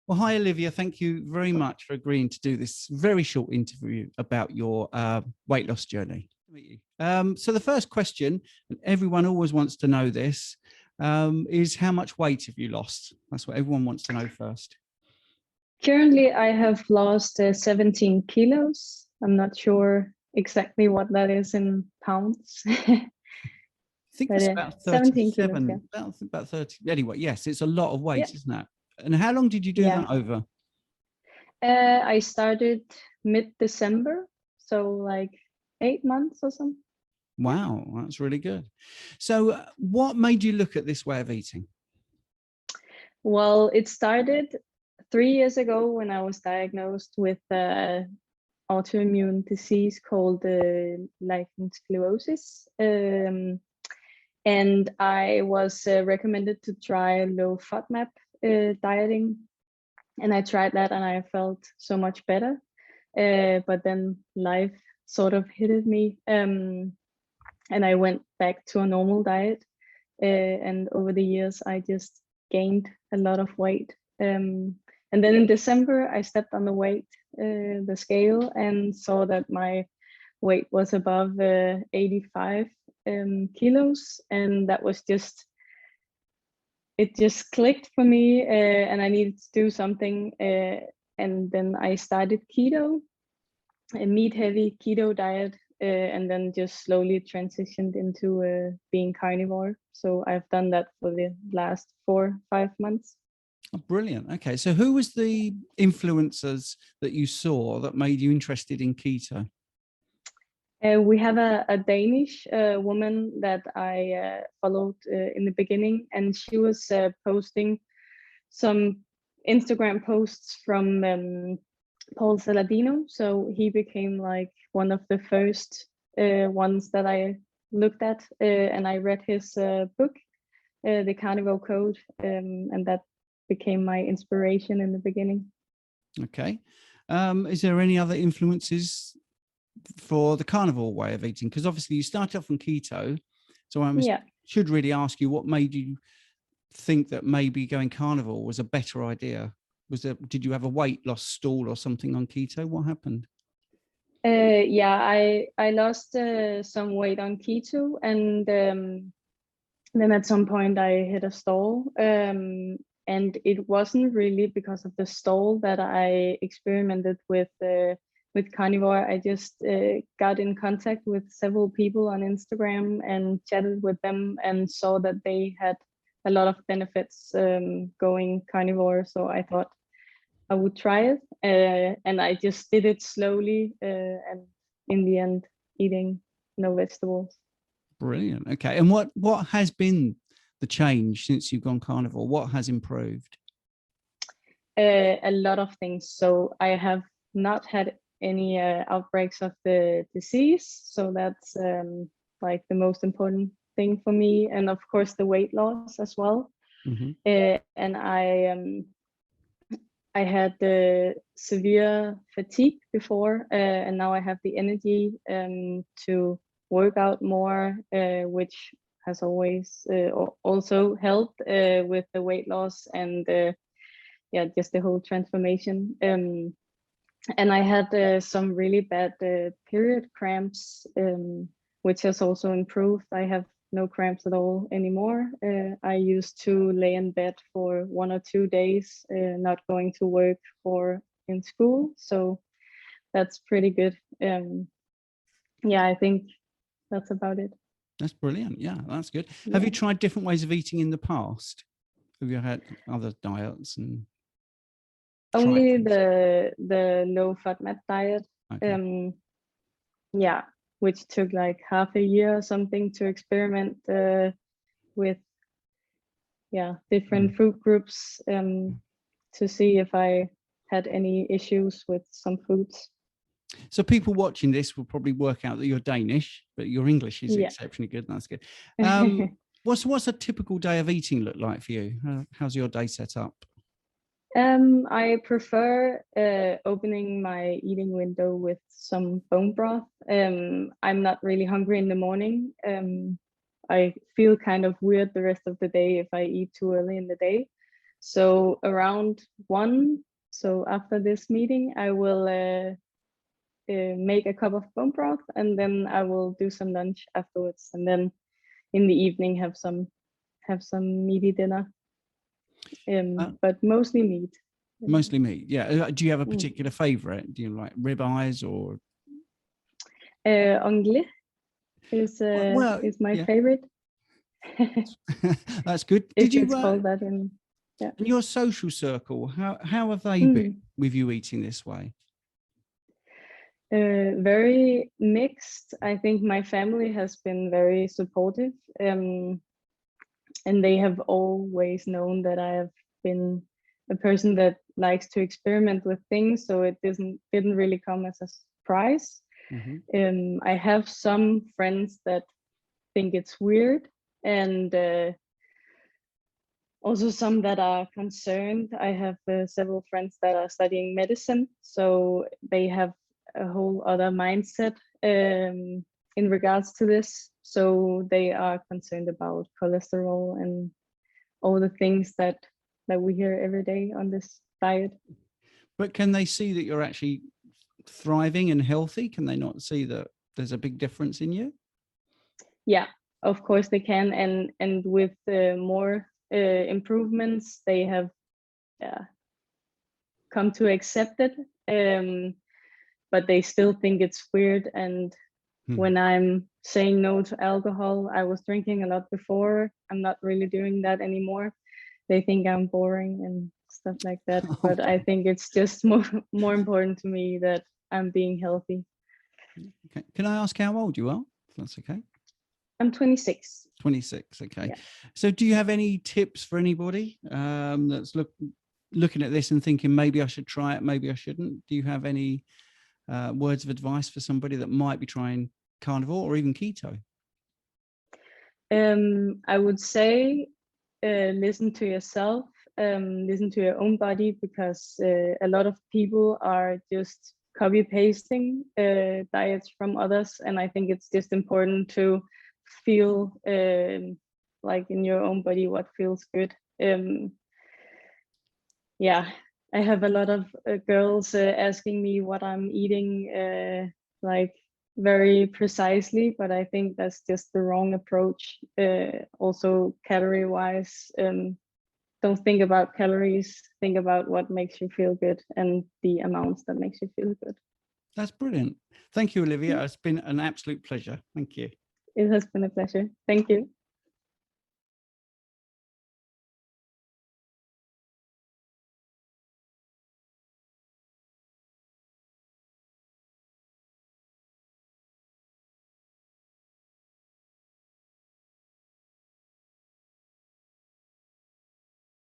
Well, hi, Olivia. Thank you very much for agreeing to do this very short interview about your weight loss journey. So the first question, and everyone always wants to know this, is how much weight have you lost? That's what everyone wants to know first. Currently, I have lost 17 kilos. I'm not sure exactly what that is in pounds, I think but it's about 17 kilos, yeah. 37, about 30. Anyway, yes, it's a lot of Yeah, weight, isn't it? And how long did you do yeah. that over? I started mid-December, so like 8 months or something. Wow, that's really good. So what made you look at this way of eating? Well, it started 3 years ago when I was diagnosed with autoimmune disease called lichen sclerosus. And I was recommended to try low FODMAP dieting. And I tried that and I felt so much better. But then life sort of hit me. And I went back to a normal diet. And over the years, I just gained a lot of weight. And then in December, I stepped on the scale, and saw that my weight was above 85 kilos, and that was it just clicked for me, and I needed to do something. And then I started keto, a meat heavy keto diet, and then just slowly transitioned into being carnivore. So I've done that for the last 4-5 months. Oh, brilliant. Okay, so who was the influencers that you saw that made you interested in keto? We have a Danish woman that I followed in the beginning, and she was posting some Instagram posts from Paul Saladino. So he became like one of the first ones that I looked at, and I read his book, The Carnivore Code, and that became my inspiration in the beginning. Okay. Is there any other influences for the carnivore way of eating? Because obviously you started off on keto. So Yeah. should really ask you, what made you think that maybe going carnivore was a better idea? Did you have a weight loss stall or something on keto? What happened? Yeah, I lost some weight on keto, and then at some point I hit a stall. And it wasn't really because of the stall that I experimented with carnivore. I just got in contact with several people on Instagram and chatted with them, and saw that they had a lot of benefits going carnivore. So I thought I would try it, and I just did it slowly, and in the end, eating no vegetables. Brilliant. Okay. And what has been the change since you've gone carnivore? What has improved? A lot of things. So I have not had any outbreaks of the disease. So that's like the most important thing for me. And of course, the weight loss as well. Mm-hmm. And I had the severe fatigue before, and now I have the energy to work out more, which has always also helped with the weight loss and yeah, just the whole transformation. And I had some really bad period cramps, which has also improved. I have no cramps at all anymore. I used to lay in bed for 1 or 2 days, not going to work or in school. So that's pretty good. Yeah, I think that's about it. That's brilliant. Yeah, that's good. Yeah. Have you tried different ways of eating in the past? Have you had other diets and Only the low FODMAP diet. okay. Yeah, which took like half a year or something to experiment with different food groups, to see if I had any issues with some foods. So people watching this will probably work out that you're Danish, but your English is Yeah. exceptionally good. That's good. What's a typical day of eating look like for you? How's your day set up? I prefer opening my eating window with some bone broth. I'm not really hungry in the morning. I feel kind of weird the rest of the day if I eat too early in the day. So around 1, so after this meeting, I will make a cup of bone broth, and then I will do some lunch afterwards, and then in the evening have some meaty dinner. But mostly meat. Mostly meat, yeah. Do you have a Mm. particular favorite? Do you like ribeyes or? Anglais is my favorite. That's good. If it's called that in, yeah. In your social circle, how have they been with you eating this way? Very mixed. I think my family has been very supportive, and they have always known that I have been a person that likes to experiment with things, so it didn't really come as a surprise. I have some friends that think it's weird, and also some that are concerned. I have several friends that are studying medicine, so they have a whole other mindset in regards to this. So they are concerned about cholesterol and all the things that we hear every day on this diet. But can they see that you're actually thriving and healthy? Can they not see that there's a big difference in you? Yeah, of course they can, and with more improvements, they have come to accept it. But they still think it's weird. And when I'm saying no to alcohol, I was drinking a lot before. I'm not really doing that anymore. They think I'm boring and stuff like that. But I think it's just more important to me that I'm being healthy. Okay. Can I ask how old you are? If that's okay. I'm 26. 26. Okay. Yeah. So do you have any tips for anybody that's looking at this and thinking maybe I should try it, maybe I shouldn't? Do you have any words of advice for somebody that might be trying carnivore or even keto? I would say listen to yourself, listen to your own body, because a lot of people are just copy pasting diets from others, and I think it's just important to feel like in your own body what feels good. Yeah, I have a lot of girls asking me what I'm eating, like very precisely, but I think that's just the wrong approach. Also calorie wise, don't think about calories, think about what makes you feel good and the amounts that makes you feel good. That's brilliant. Thank you, Olivia. It's been an absolute pleasure. Thank you. It has been a pleasure. Thank you.